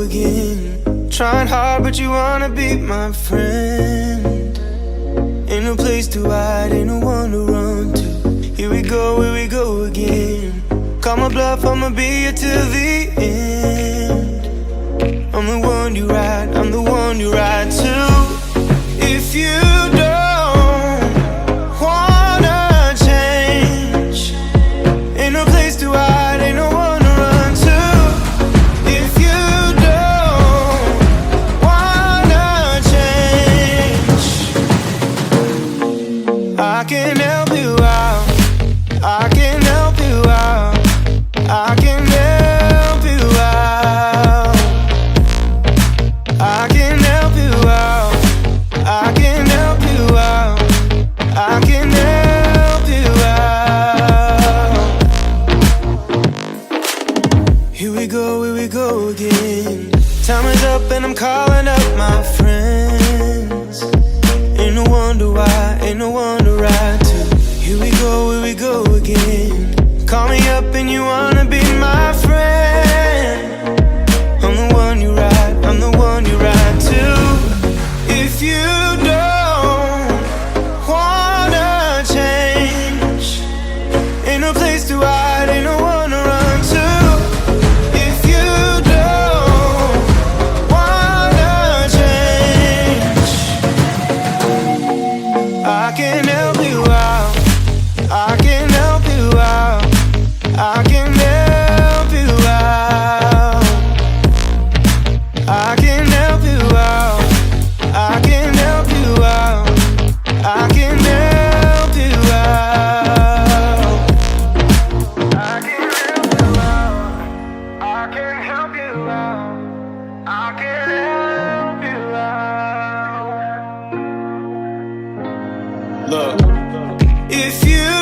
again. Trying hard, but you wanna be my friend. Ain't no place to hide, ain't no one to run to. Here we go again. Call my bluff, I'ma be here till the end. I'm the one you ride, I'm the one you ride to. If you don't wanna change, ain't no place to hide, ain't no one to run to. If you don't wanna change, I can help you out, I can help you out, I can help you out, I can help you out, I can help you out, I can help you out. Here we go again. Time is up and I'm calling up my friends. Ain't no wonder why, ain't no one to ride to. Here we go again. Call me up and you wanna be my friend. I'm the one you ride, I'm the one you ride to. If you don't wanna change, ain't no place to hide, ain't no one to run to. If you don't wanna change, I can help you out, I can help you out, I can help you out, I can help you out, I can help you out, I can help you out, I can help you out, I can help you out, I can help you out. Look, if you